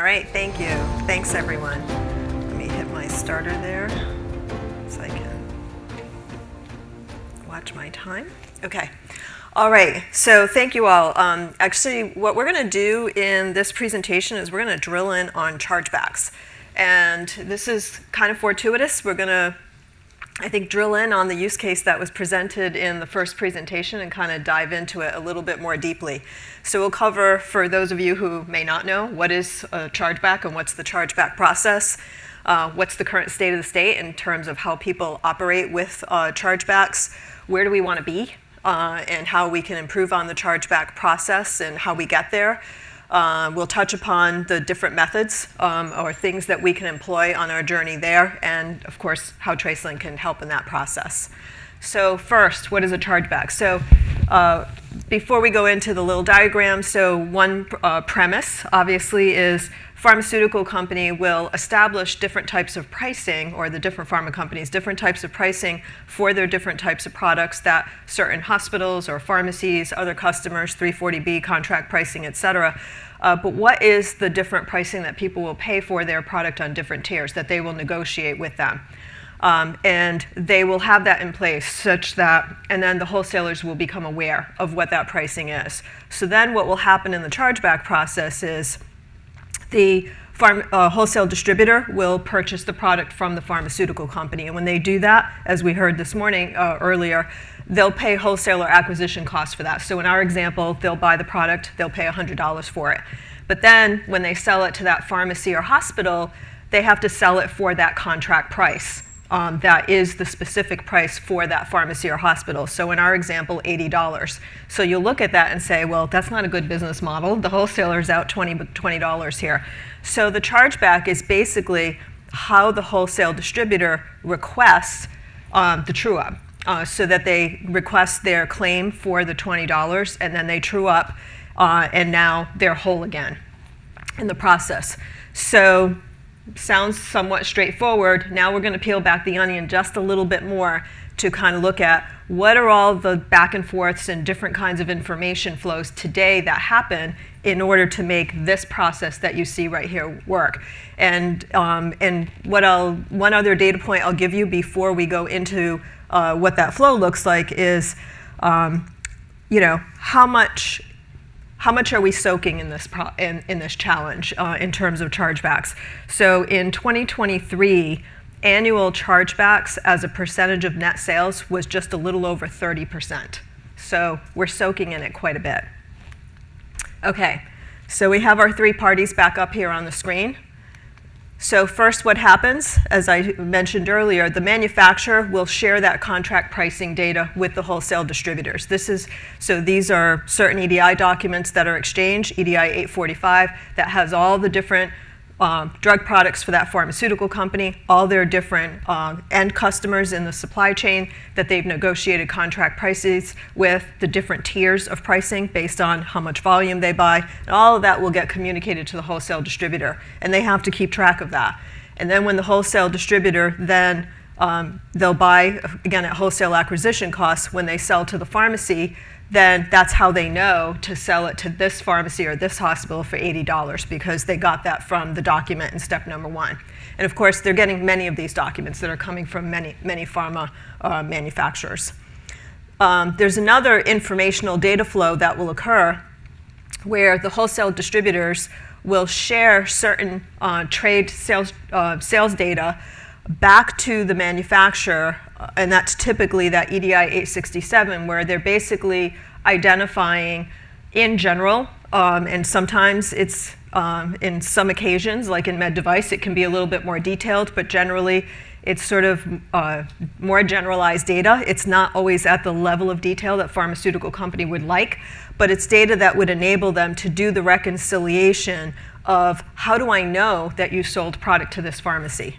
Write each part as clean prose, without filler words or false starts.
right, thank you. Thanks, everyone. Let me hit my starter there so I can watch my time. Okay. All right, so thank you all. Actually, what we're going to do in this presentation is we're going to drill in on chargebacks. And this is kind of fortuitous. We're going to, I think, drill in on the use case that was presented in the first presentation and kind of dive into it a little bit more deeply. So we'll cover, for those of you who may not know, what is a chargeback and what's the chargeback process, what's the current state of the state in terms of how people operate with chargebacks, where do we want to be, and how we can improve on the chargeback process and how we get there. We'll touch upon the different methods or things that we can employ on our journey there, and of course, how TraceLink can help in that process. So first, what is a chargeback? So before we go into the little diagram, so one premise, obviously, is pharmaceutical company will establish different types of pricing, or the different pharma companies, different types of pricing for their different types of products that certain hospitals or pharmacies, other customers, 340B, contract pricing, et cetera. But what is the different pricing that people will pay for their product on different tiers that they will negotiate with them? And they will have that in place such that, and then the wholesalers will become aware of what that pricing is. So then what will happen in the chargeback process is the wholesale distributor will purchase the product from the pharmaceutical company. And when they do that, as we heard this morning earlier, they'll pay wholesaler acquisition costs for that. So in our example, they'll buy the product, they'll pay $100 for it. But then when they sell it to that pharmacy or hospital, they have to sell it for that contract price. That is the specific price for that pharmacy or hospital. So in our example, $80. So you'll look at that and say, well, that's not a good business model. The wholesaler's out $20 here. So the chargeback is basically how the wholesale distributor requests the true-up. So that they request their claim for the $20 and then they true up and now they're whole again in the process. So sounds somewhat straightforward. Now we're going to peel back the onion just a little bit more to kind of look at what are all the back and forths and different kinds of information flows today that happen in order to make this process that you see right here work. And one other data point I'll give you before we go into what that flow looks like is, how much are we soaking in this in this challenge in terms of chargebacks? So in 2023, annual chargebacks as a percentage of net sales was just a little over 30%. So we're soaking in it quite a bit. Okay, so we have our three parties back up here on the screen. So first, what happens, as I mentioned earlier, the manufacturer will share that contract pricing data with the wholesale distributors. So these are certain EDI documents that are exchanged, EDI 845, that has all the different drug products for that pharmaceutical company, all their different end customers in the supply chain that they've negotiated contract prices with, the different tiers of pricing based on how much volume they buy, and all of that will get communicated to the wholesale distributor, and they have to keep track of that. And then when the wholesale distributor then they'll buy, again, at wholesale acquisition costs, when they sell to the pharmacy, then that's how they know to sell it to this pharmacy or this hospital for $80 because they got that from the document in step number one. And of course, they're getting many of these documents that are coming from many pharma manufacturers. There's another informational data flow that will occur where the wholesale distributors will share certain trade sales data back to the manufacturer, and that's typically that EDI 867, where they're basically identifying in general, and sometimes it's in some occasions, like in med device, it can be a little bit more detailed, but generally it's sort of more generalized data. It's not always at the level of detail that pharmaceutical company would like, but it's data that would enable them to do the reconciliation of how do I know that you sold product to this pharmacy?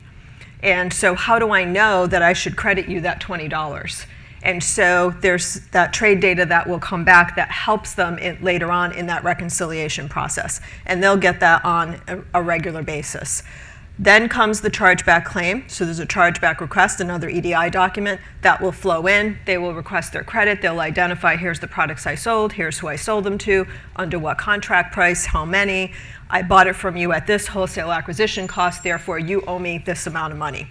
And so how do I know that I should credit you that $20? And so there's that trade data that will come back that helps them later on in that reconciliation process. And they'll get that on a regular basis. Then comes the chargeback claim. So there's a chargeback request, another EDI document that will flow in. They will request their credit. They'll identify, here's the products I sold, here's who I sold them to, under what contract price, how many. I bought it from you at this wholesale acquisition cost, therefore you owe me this amount of money.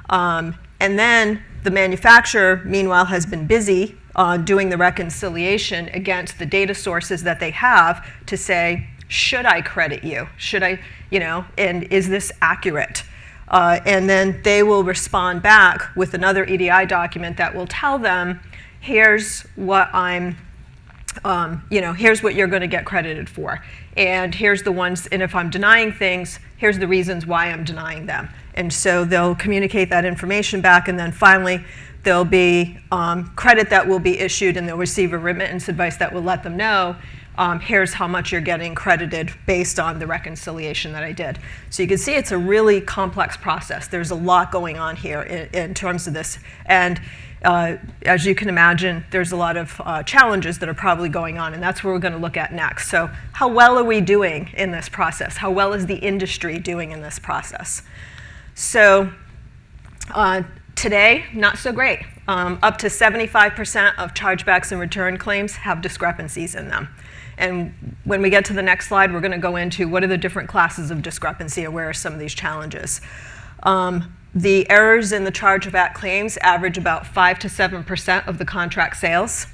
And then the manufacturer, meanwhile, has been busy doing the reconciliation against the data sources that they have to say, should I credit you? Should I, and is this accurate? And then they will respond back with another EDI document that will tell them, here's what here's what you're going to get credited for. And here's the ones, and if I'm denying things, here's the reasons why I'm denying them. And so they'll communicate that information back, and then finally there'll be credit that will be issued, and they'll receive a remittance advice that will let them know, here's how much you're getting credited based on the reconciliation that I did. So you can see it's a really complex process. There's a lot going on here in terms of this. And as you can imagine, there's a lot of challenges that are probably going on, and that's what we're going to look at next. So how well are we doing in this process? How well is the industry doing in this process? So today, not so great. Up to 75% of chargebacks and return claims have discrepancies in them. And when we get to the next slide, we're going to go into what are the different classes of discrepancy and where are some of these challenges. The errors in the chargeback claims average about 5 to 7% of the contract sales.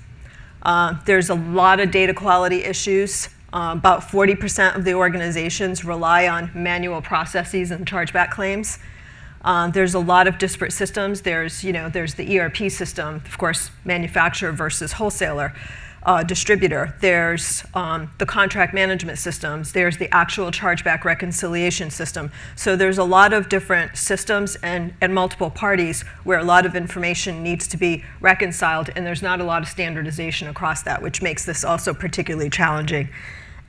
There's a lot of data quality issues. About 40% of the organizations rely on manual processes and chargeback claims. There's a lot of disparate systems. There's the ERP system, of course, manufacturer versus wholesaler, distributor. There's the contract management systems. There's the actual chargeback reconciliation system. So there's a lot of different systems and multiple parties where a lot of information needs to be reconciled, and there's not a lot of standardization across that, which makes this also particularly challenging.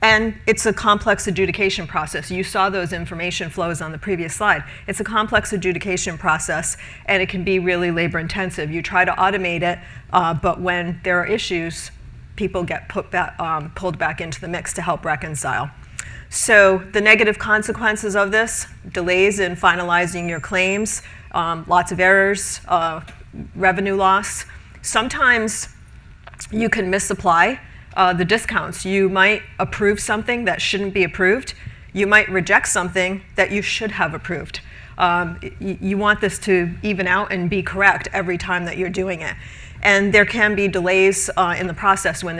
And it's a complex adjudication process. You saw those information flows on the previous slide. It's a complex adjudication process, and it can be really labor intensive. You try to automate it, but when there are issues, people get pulled back into the mix to help reconcile. So the negative consequences of this, delays in finalizing your claims, lots of errors, revenue loss. Sometimes you can misapply the discounts. You might approve something that shouldn't be approved. You might reject something that you should have approved. You want this to even out and be correct every time that you're doing it. And there can be delays in the process when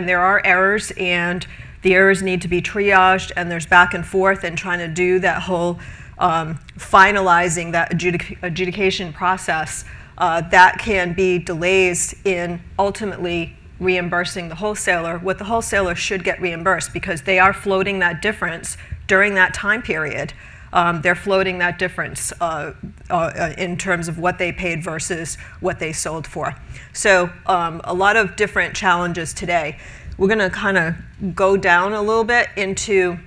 there are errors and the errors need to be triaged, and there's back and forth and trying to do that whole finalizing that adjudication process. That can be delays in ultimately reimbursing the wholesaler. What the wholesaler should get reimbursed, because they are floating that difference during that time period. They're floating that difference in terms of what they paid versus what they sold for. So a lot of different challenges today. We're going to kind of go down a little bit into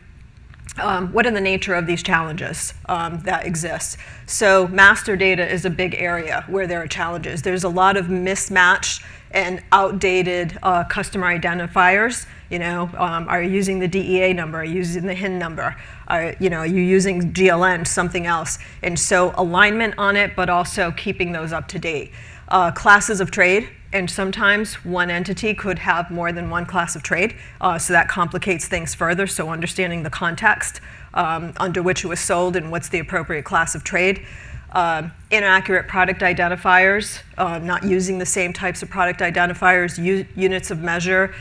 what are the nature of these challenges that exist. So master data is a big area where there are challenges. There's a lot of mismatched and outdated customer identifiers. Are you using the DEA number? Are you using the HIN number? Are you using GLN, something else? And so alignment on it, but also keeping those up to date. Classes of trade, and sometimes one entity could have more than one class of trade, so that complicates things further. So understanding the context under which it was sold and what's the appropriate class of trade. Inaccurate product identifiers, not using the same types of product identifiers, units of measure,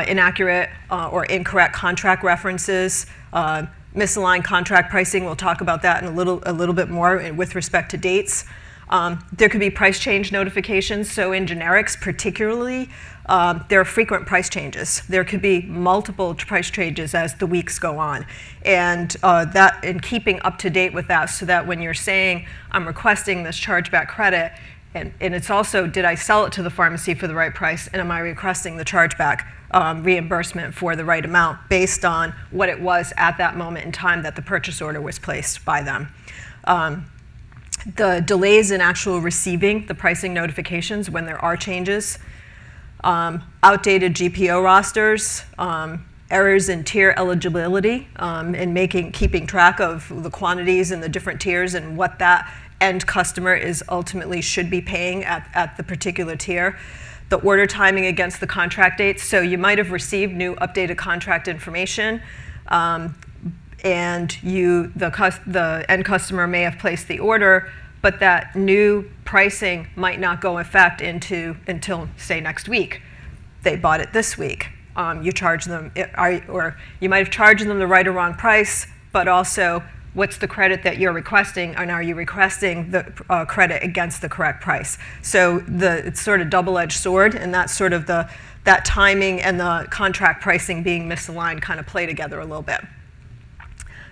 inaccurate or incorrect contract references, misaligned contract pricing. We'll talk about that in a little bit more with respect to dates. There could be price change notifications. So in generics particularly, there are frequent price changes. There could be multiple price changes as the weeks go on. And keeping up to date with that, so that when you're saying, I'm requesting this chargeback credit, and it's also, did I sell it to the pharmacy for the right price, and am I requesting the chargeback reimbursement for the right amount based on what it was at that moment in time that the purchase order was placed by them. The delays in actual receiving the pricing notifications when there are changes, outdated GPO rosters, errors in tier eligibility and keeping track of the quantities in the different tiers and what that end customer is ultimately should be paying at the particular tier. The order timing against the contract dates. So you might have received new updated contract information, and the end customer may have placed the order, but that new pricing might not go effect until say next week. They bought it this week. You charge them, or you might have charged them the right or wrong price, but also what's the credit that you're requesting, and are you requesting the credit against the correct price? So it's sort of double-edged sword, and that's sort of that timing and the contract pricing being misaligned kind of play together a little bit.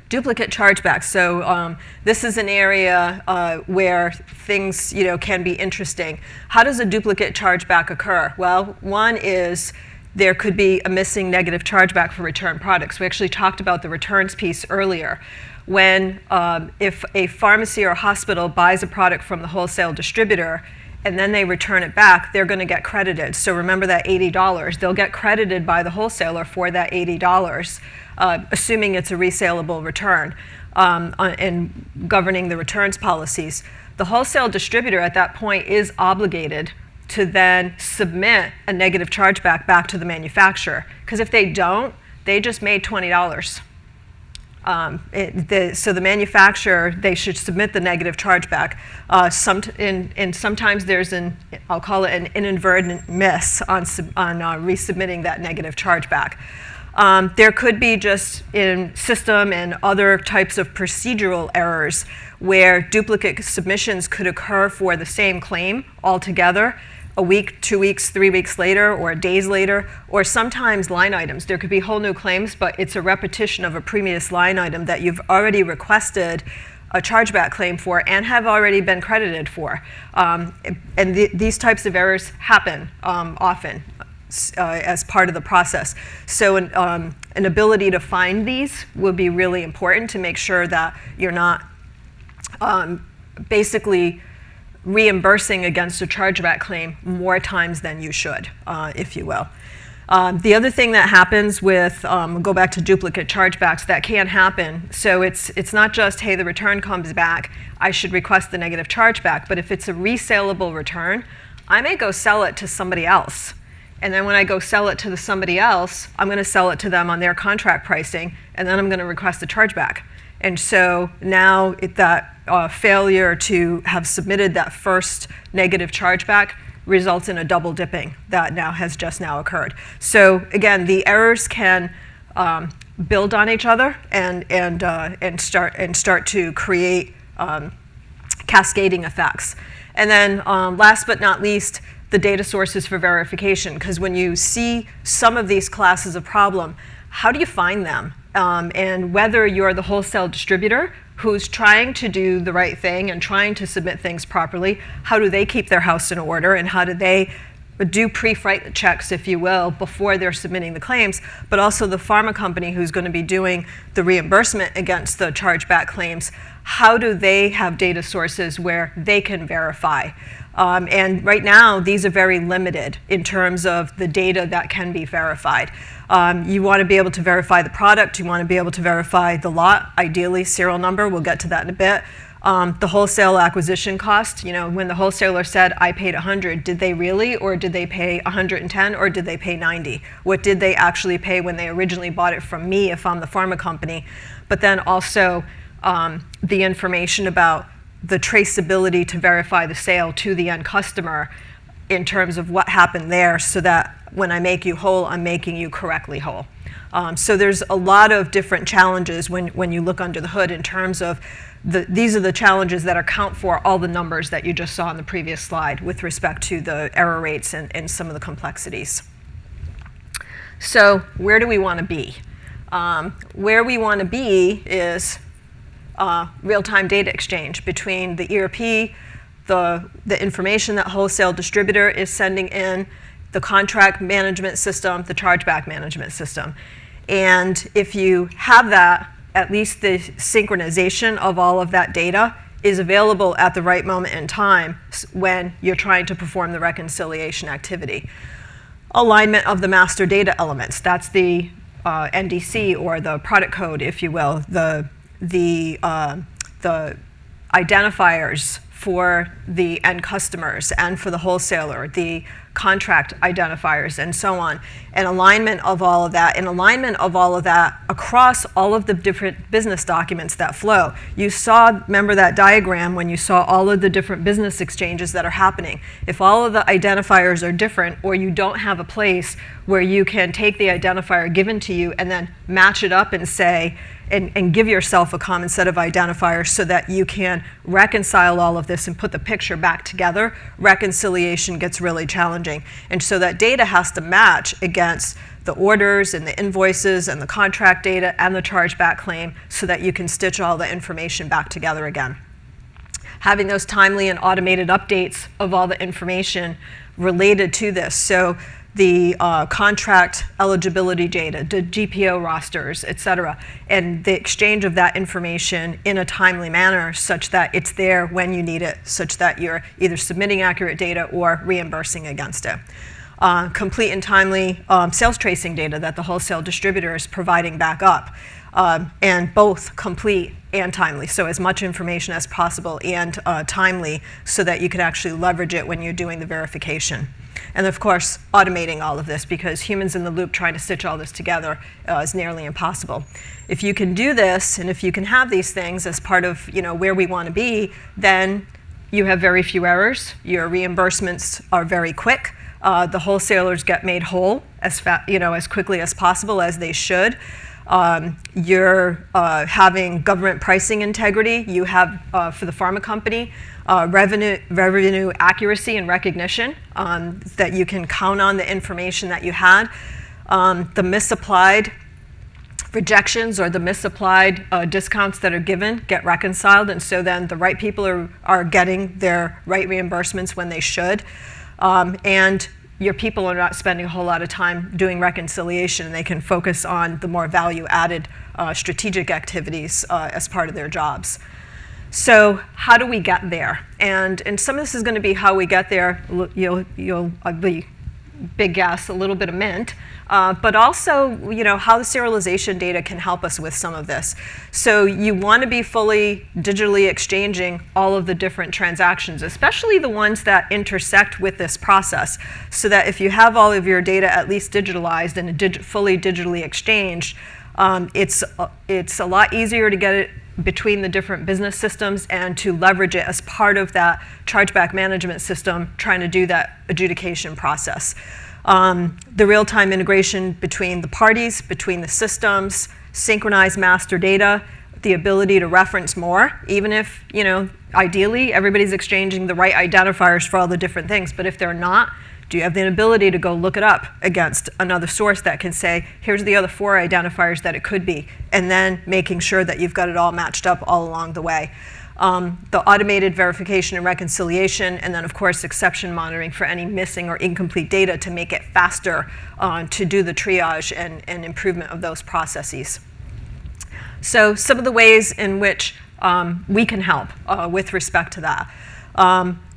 Duplicate chargebacks. So this is an area where things can be interesting. How does a duplicate chargeback occur? Well, one is there could be a missing negative chargeback for return products. We actually talked about the returns piece earlier. When if a pharmacy or hospital buys a product from the wholesale distributor and then they return it back, they're going to get credited. So remember that $80. They'll get credited by the wholesaler for that $80, assuming it's a resaleable return, and governing the returns policies. The wholesale distributor at that point is obligated to then submit a negative chargeback back to the manufacturer. Because if they don't, they just made $20. So the manufacturer, they should submit the negative chargeback. And sometimes there's I'll call it an inadvertent miss on resubmitting that negative chargeback. There could be just in system and other types of procedural errors where duplicate submissions could occur for the same claim altogether, a week, 2 weeks, 3 weeks later, or days later, or sometimes line items. There could be whole new claims, but it's a repetition of a previous line item that you've already requested a chargeback claim for and have already been credited for. These types of errors happen often as part of the process. So an ability to find these would be really important to make sure that you're not basically reimbursing against a chargeback claim more times than you should, if you will. The other thing that happens with, go back to duplicate chargebacks, that can happen. So it's not just, hey, the return comes back, I should request the negative chargeback. But if it's a resaleable return, I may go sell it to somebody else. And then when I go sell it to somebody else, I'm going to sell it to them on their contract pricing, and then I'm going to request a chargeback. And so now that failure to have submitted that first negative chargeback results in a double dipping that has just occurred. So again, the errors can build on each other and start to create cascading effects. And then last but not least, the data sources for verification, because when you see some of these classes of problem, how do you find them? And whether you're the wholesale distributor who's trying to do the right thing and trying to submit things properly, how do they keep their house in order, and how do they do pre-freight checks, if you will, before they're submitting the claims, but also the pharma company who's going to be doing the reimbursement against the chargeback claims, how do they have data sources where they can verify? And right now, these are very limited in terms of the data that can be verified. You want to be able to verify the product, you want to be able to verify the lot, ideally serial number, we'll get to that in a bit. The wholesale acquisition cost, when the wholesaler said, I paid 100, did they really, or did they pay 110, or did they pay 90? What did they actually pay when they originally bought it from me if I'm the pharma company? But then also the information about the traceability to verify the sale to the end customer in terms of what happened there, so that when I make you whole, I'm making you correctly whole. So there's a lot of different challenges when you look under the hood in terms of these are the challenges that account for all the numbers that you just saw on the previous slide with respect to the error rates and some of the complexities. So where do we want to be? Where we want to be is real-time data exchange between the ERP, the information that wholesale distributor is sending in, the contract management system, the chargeback management system. And if you have that, at least the synchronization of all of that data is available at the right moment in time when you're trying to perform the reconciliation activity. Alignment of the master data elements. That's the NDC, or the product code, if you will, the identifiers for the end customers and for the wholesaler, the contract identifiers, and so on, and alignment of all of that, across all of the different business documents that flow. You saw, remember that diagram when you saw all of the different business exchanges that are happening. If all of the identifiers are different, or you don't have a place where you can take the identifier given to you and then match it up and say, and give yourself a common set of identifiers so that you can reconcile all of this and put the picture back together, reconciliation gets really challenging. And so that data has to match against the orders and the invoices and the contract data and the chargeback claim so that you can stitch all the information back together again. Having those timely and automated updates of all the information related to this. So the contract eligibility data, the GPO rosters, et cetera, and the exchange of that information in a timely manner such that it's there when you need it, such that you're either submitting accurate data or reimbursing against it. Complete and timely sales tracing data that the wholesale distributor is providing back up, and both complete and timely, so as much information as possible and timely so that you can actually leverage it when you're doing the verification. And of course, automating all of this, because humans in the loop trying to stitch all this together is nearly impossible. If you can do this, and if you can have these things as part of where we want to be, then you have very few errors. Your reimbursements are very quick. The wholesalers get made whole as quickly as possible, as they should. You're having government pricing integrity. You have, for the pharma company, revenue accuracy and recognition, that you can count on the information that you had. The misapplied rejections or the misapplied discounts that are given get reconciled, and so then the right people are getting their right reimbursements when they should. And your people are not spending a whole lot of time doing reconciliation, and they can focus on the more value-added strategic activities as part of their jobs. So how do we get there? And some of this is going to be how we get there. You'll be big guess, a little bit of mint, but also how the serialization data can help us with some of this. So you want to be fully digitally exchanging all of the different transactions, especially the ones that intersect with this process, so that if you have all of your data at least digitalized and fully digitally exchanged, it's a lot easier to get it between the different business systems and to leverage it as part of that chargeback management system trying to do that adjudication process. The real-time integration between the parties, between the systems, synchronized master data, the ability to reference more, even if, ideally everybody's exchanging the right identifiers for all the different things, but if they're not, do you have the ability to go look it up against another source that can say, here's the other 4 identifiers that it could be, and then making sure that you've got it all matched up all along the way. The automated verification and reconciliation, and then of course exception monitoring for any missing or incomplete data to make it faster to do the triage and improvement of those processes. So some of the ways in which we can help with respect to that.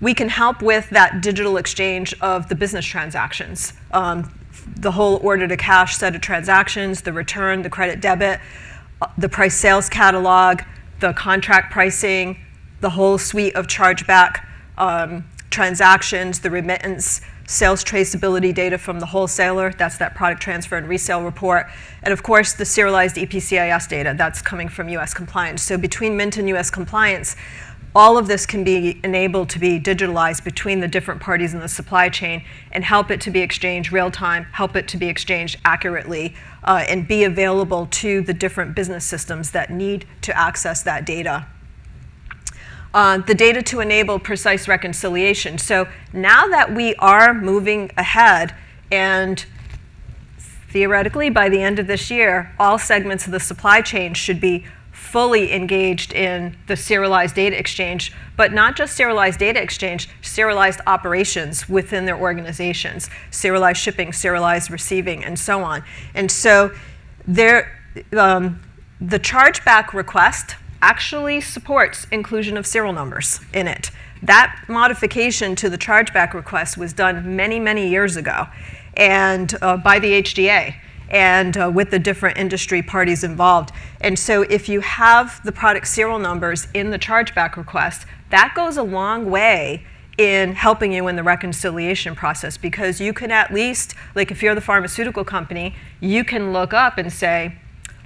We can help with that digital exchange of the business transactions. The whole order to cash set of transactions, the return, the credit debit, the price sales catalog, the contract pricing, the whole suite of chargeback transactions, the remittance, sales traceability data from the wholesaler, that's that product transfer and resale report, and of course the serialized EPCIS data that's coming from US compliance. So between Mint and US compliance, all of this can be enabled to be digitalized between the different parties in the supply chain and help it to be exchanged real time, help it to be exchanged accurately, and be available to the different business systems that need to access that data. The data to enable precise reconciliation. So now that we are moving ahead, and theoretically by the end of this year, all segments of the supply chain should be fully engaged in the serialized data exchange, but not just serialized data exchange, serialized operations within their organizations, serialized shipping, serialized receiving, and so on. And so the chargeback request actually supports inclusion of serial numbers in it. That modification to the chargeback request was done many, many years ago and by the HDA. and with the different industry parties involved. And so if you have the product serial numbers in the chargeback request, that goes a long way in helping you in the reconciliation process, because you can at least, like if you're the pharmaceutical company, you can look up and say,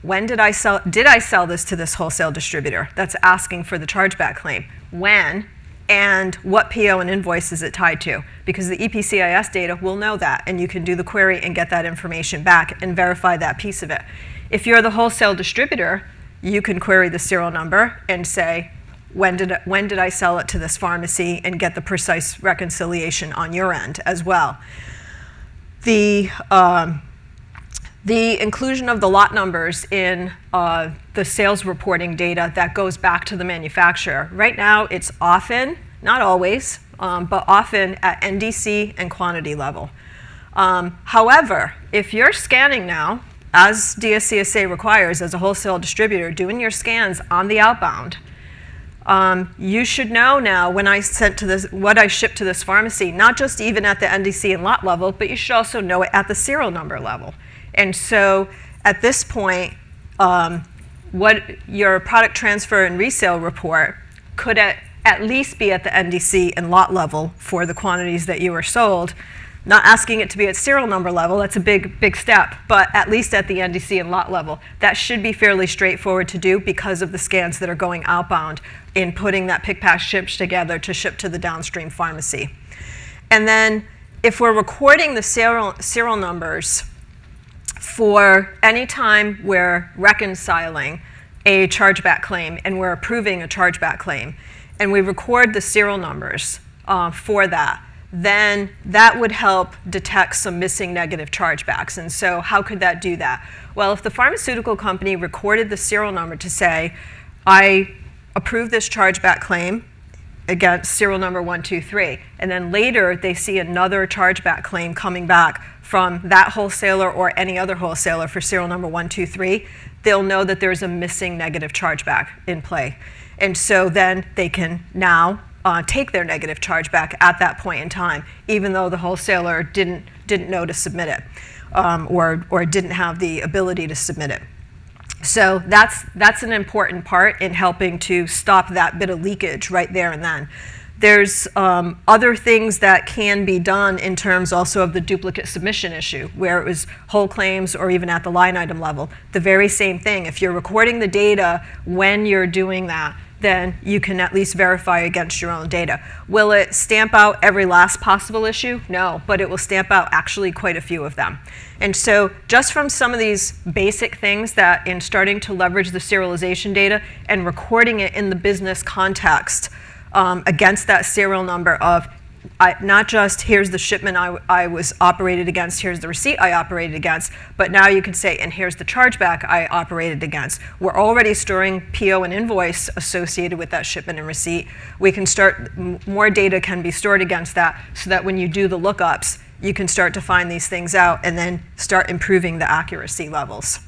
when did I sell this to this wholesale distributor that's asking for the chargeback claim? When? And what PO and invoice is it tied to? Because the EPCIS data will know that, and you can do the query and get that information back and verify that piece of it. If you're the wholesale distributor, you can query the serial number and say, when did I sell it to this pharmacy, and get the precise reconciliation on your end as well. The inclusion of the lot numbers in the sales reporting data that goes back to the manufacturer. Right now, it's often, not always, but often at NDC and quantity level. However, if you're scanning now, as DSCSA requires as a wholesale distributor, doing your scans on the outbound, you should know now when what I shipped to this pharmacy, not just even at the NDC and lot level, but you should also know it at the serial number level. And so at this point, what your product transfer and resale report could at least be at the NDC and lot level for the quantities that you were sold. Not asking it to be at serial number level, that's a big step, but at least at the NDC and lot level. That should be fairly straightforward to do because of the scans that are going outbound in putting that pick, pack, ship together to ship to the downstream pharmacy. And then if we're recording the serial numbers for any time we're reconciling a chargeback claim and we're approving a chargeback claim, and we record the serial numbers for that, then that would help detect some missing negative chargebacks. And so how could that do that? Well, if the pharmaceutical company recorded the serial number to say, I approve this chargeback claim against serial number 123, and then later they see another chargeback claim coming back from that wholesaler or any other wholesaler for serial number 123, they'll know that there's a missing negative chargeback in play. And so then they can now take their negative chargeback at that point in time, even though the wholesaler didn't know to submit it or didn't have the ability to submit it. So that's an important part in helping to stop that bit of leakage right there and then. There's other things that can be done in terms also of the duplicate submission issue, where it was whole claims or even at the line item level. The very same thing. If you're recording the data when you're doing that, then you can at least verify against your own data. Will it stamp out every last possible issue? No, but it will stamp out actually quite a few of them. And so just from some of these basic things that in starting to leverage the serialization data and recording it in the business context against that serial number of not just here's the shipment I was operated against, here's the receipt I operated against, but now you can say, and here's the chargeback I operated against. We're already storing PO and invoice associated with that shipment and receipt. We can start, more data can be stored against that so that when you do the lookups, you can start to find these things out and then start improving the accuracy levels.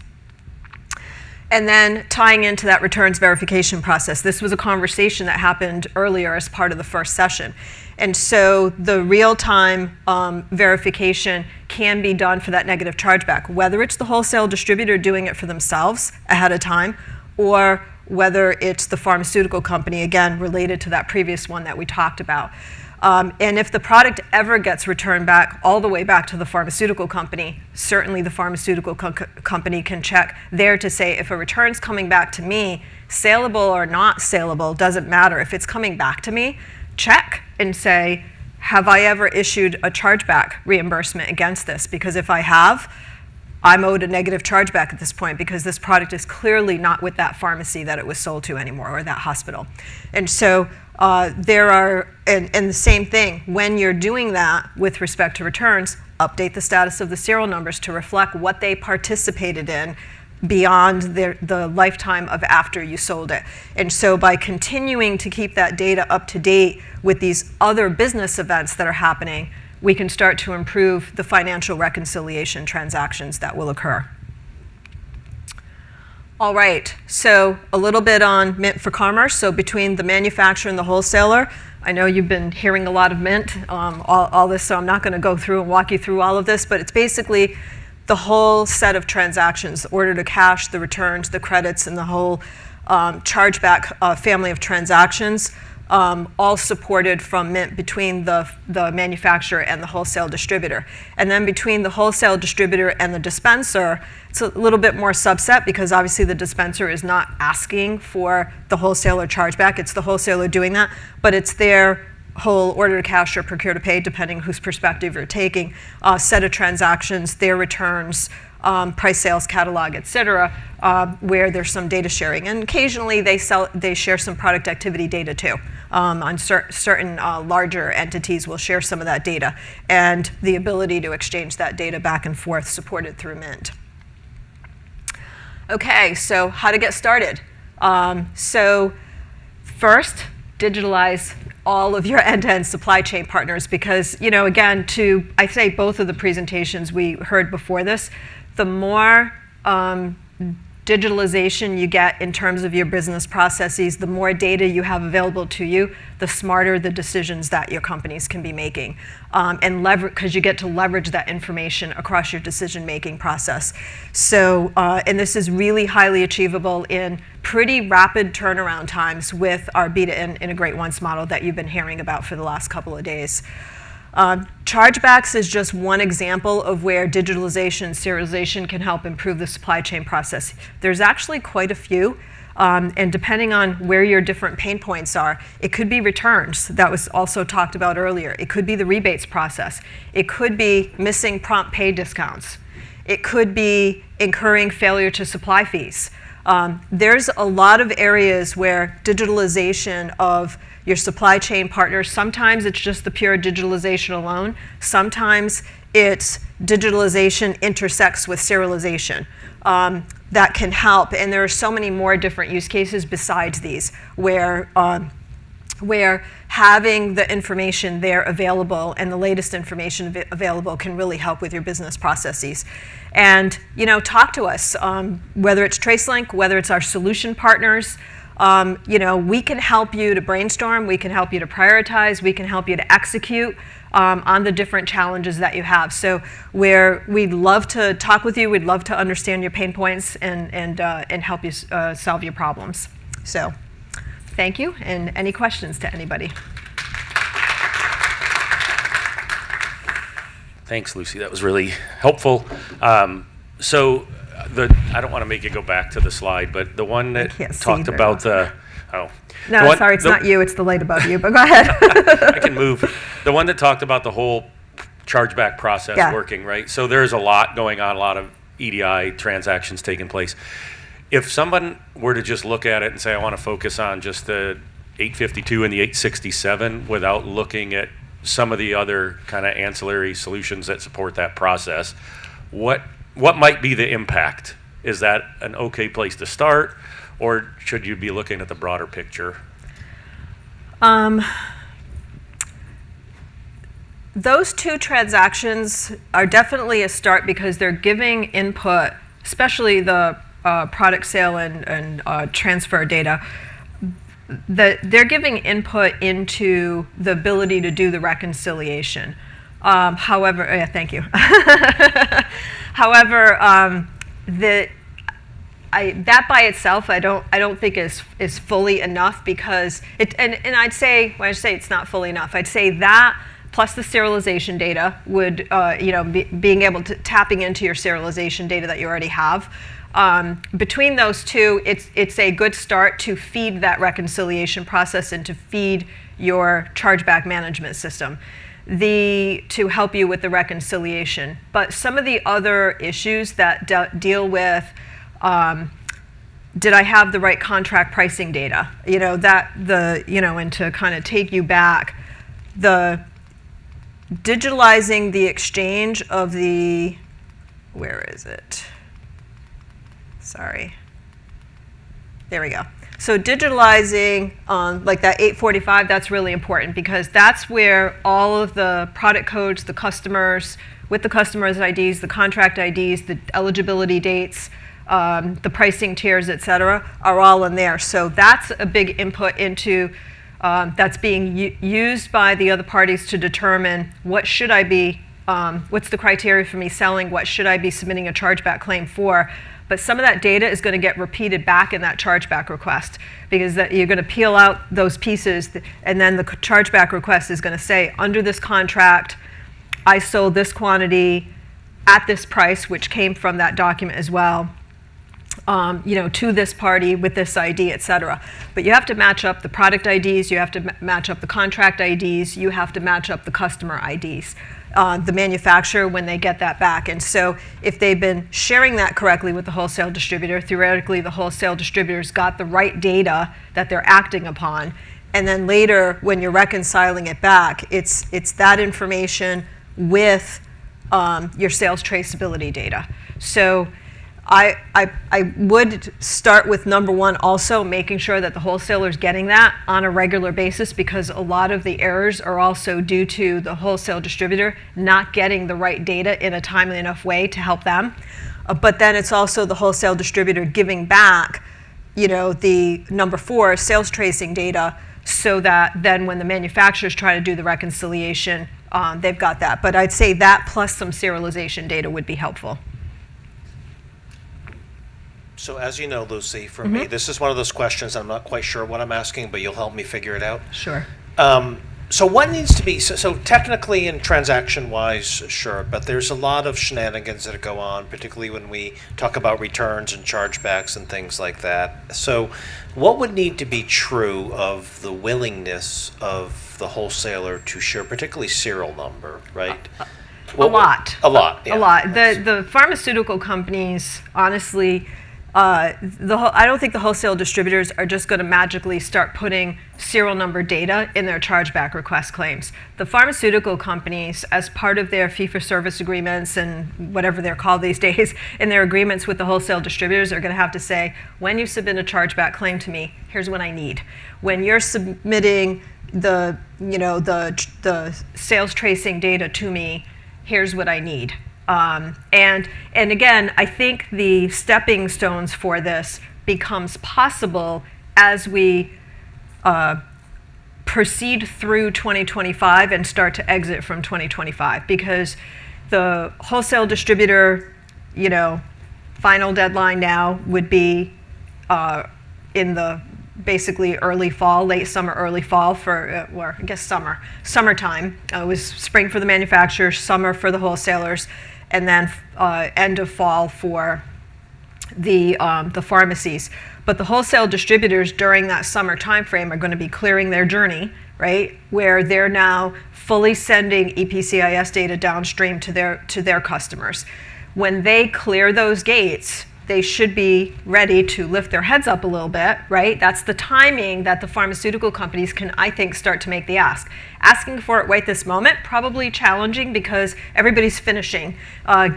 And then tying into that returns verification process. This was a conversation that happened earlier as part of the first session. And so the real-time verification can be done for that negative chargeback, whether it's the wholesale distributor doing it for themselves ahead of time, or whether it's the pharmaceutical company, again, related to that previous one that we talked about. And if the product ever gets returned back, all the way back to the pharmaceutical company, certainly the pharmaceutical company can check there to say, if a return's coming back to me, saleable or not saleable, doesn't matter. If it's coming back to me, check and say, have I ever issued a chargeback reimbursement against this? Because if I have, I'm owed a negative chargeback at this point because this product is clearly not with that pharmacy that it was sold to anymore, or that hospital. And so there are, and the same thing, when you're doing that with respect to returns, update the status of the serial numbers to reflect what they participated in beyond the lifetime of after you sold it. And so by continuing to keep that data up to date with these other business events that are happening, we can start to improve the financial reconciliation transactions that will occur. All right, so a little bit on Mint for Commerce. So between the manufacturer and the wholesaler, I know you've been hearing a lot of Mint, all this, so I'm not going to go through and walk you through all of this, but it's basically the whole set of transactions, the order to cash, the returns, the credits, and the whole chargeback family of transactions, all supported from Mint between the manufacturer and the wholesale distributor. And then between the wholesale distributor and the dispenser, it's a little bit more subset because obviously the dispenser is not asking for the wholesaler chargeback. It's the wholesaler doing that, but it's their whole order to cash or procure to pay, depending whose perspective you're taking, set of transactions, their returns, price sales catalog, et cetera, where there's some data sharing. And occasionally they share some product activity data too. On certain larger entities will share some of that data, and the ability to exchange that data back and forth supported through Mint. Okay, so how to get started. So first, digitalize all of your end-to-end supply chain partners because, again, I say both of the presentations we heard before this, the more digitalization you get in terms of your business processes, the more data you have available to you, the smarter the decisions that your companies can be making. And because you get to leverage that information across your decision-making process. So, and this is really highly achievable in pretty rapid turnaround times with our Beta and Integrate Once model that you've been hearing about for the last couple of days. Chargebacks is just one example of where digitalization and serialization can help improve the supply chain process. There's actually quite a few, and depending on where your different pain points are, it could be returns, that was also talked about earlier. It could be the rebates process. It could be missing prompt pay discounts. It could be incurring failure to supply fees. There's a lot of areas where digitalization of your supply chain partners, sometimes it's just the pure digitalization alone. Sometimes it's digitalization intersects with serialization that can help. And there are so many more different use cases besides these where having the information there available and the latest information available can really help with your business processes. And talk to us, whether it's TraceLink, whether it's our solution partners. We can help you to brainstorm, we can help you to prioritize, we can help you to execute on the different challenges that you have. So we'd love to talk with you, we'd love to understand your pain points and help you solve your problems. So thank you, and any questions to anybody? Thanks, Lucy, that was really helpful. I don't want to make you go back to the slide, but the one that talked about No, sorry, it's not you, it's the light above you, but go ahead. I can move. The one that talked about the whole chargeback process working, right? So there's a lot going on, a lot of EDI transactions taking place. If someone were to just look at it and say, I want to focus on just the 852 and the 867 without looking at some of the other kind of ancillary solutions that support that process, what might be the impact? Is that an okay place to start, or should you be looking at the broader picture? Those two transactions are definitely a start because they're giving input, especially the product sale and transfer data. They're giving input into the ability to do the reconciliation. However, thank you. However, that by itself I don't think is fully enough because and I'd say when I say it's not fully enough, I'd say that plus the serialization data would being able to tapping into your serialization data that you already have. Between those two, it's a good start to feed that reconciliation process and to feed your chargeback management system. To help you with the reconciliation. But some of the other issues that deal with, did I have the right contract pricing data? And to kind of take you back, the digitalizing the exchange of the, where is it? Sorry. There we go. So digitalizing like that 845, that's really important because that's where all of the product codes, the customers, with the customers' IDs, the contract IDs, the eligibility dates, the pricing tiers, et cetera, are all in there. So that's a big input into, that's being used by the other parties to determine what should I be what's the criteria for me selling, what should I be submitting a chargeback claim for. But some of that data is going to get repeated back in that chargeback request, because you're going to peel out those pieces, and then the chargeback request is going to say, under this contract, I sold this quantity at this price, which came from that document as well, to this party with this ID, et cetera. But you have to match up the product IDs, you have to match up the contract IDs, you have to match up the customer IDs. The manufacturer when they get that back. And so if they've been sharing that correctly with the wholesale distributor, theoretically the wholesale distributor's got the right data that they're acting upon. And then later when you're reconciling it back, it's that information with your sales traceability data. So I would start with number one, also making sure that the wholesaler's getting that on a regular basis, because a lot of the errors are also due to the wholesale distributor not getting the right data in a timely enough way to help them. But then it's also the wholesale distributor giving back, the number four, sales tracing data, so that then when the manufacturers try to do the reconciliation, they've got that. But I'd say that plus some serialization data would be helpful. So as you know, Lucy, for me, this is one of those questions I'm not quite sure what I'm asking, but you'll help me figure it out. Sure. So what needs to be, so technically and transaction-wise, sure, but there's a lot of shenanigans that go on, particularly when we talk about returns and chargebacks and things like that. So what would need to be true of the willingness of the wholesaler to share, particularly serial number, right? A lot. A lot, yeah. A lot. The pharmaceutical companies, honestly, I don't think the wholesale distributors are just going to magically start putting serial number data in their chargeback request claims. The pharmaceutical companies, as part of their fee-for-service agreements and whatever they're called these days, in their agreements with the wholesale distributors, are going to have to say, when you submit a chargeback claim to me, here's what I need. When you're submitting the sales tracing data to me, here's what I need. And again, I think the stepping stones for this becomes possible as we proceed through 2025 and start to exit from 2025, because the wholesale distributor, final deadline now would be in the basically early fall, late summer, early fall for, or I guess summertime. It was spring for the manufacturers, summer for the wholesalers, and then end of fall for the pharmacies. But the wholesale distributors during that summer timeframe are going to be clearing their journey, right? Where they're now fully sending EPCIS data downstream to their customers. When they clear those gates, they should be ready to lift their heads up a little bit, right? That's the timing that the pharmaceutical companies can, I think, start to make the ask. Asking for it right this moment, probably challenging, because everybody's finishing,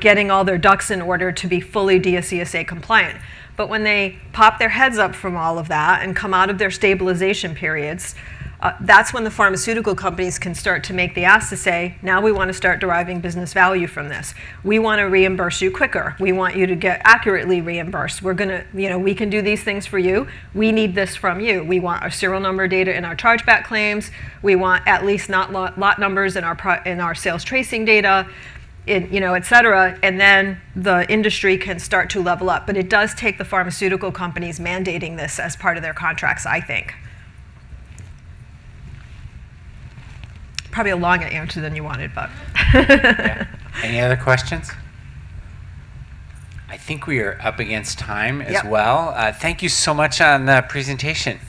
getting all their ducks in order to be fully DSCSA compliant. But when they pop their heads up from all of that and come out of their stabilization periods, that's when the pharmaceutical companies can start to make the ask to say, now we want to start deriving business value from this. We want to reimburse you quicker. We want you to get accurately reimbursed. We're going to, we can do these things for you. We need this from you. We want our serial number data in our chargeback claims. We want at least not lot numbers in our sales tracing data, et cetera. And then the industry can start to level up. But it does take the pharmaceutical companies mandating this as part of their contracts, I think. Probably a longer answer than you wanted, but. Yeah. Any other questions? I think we are up against time as well. Thank you so much on the presentation.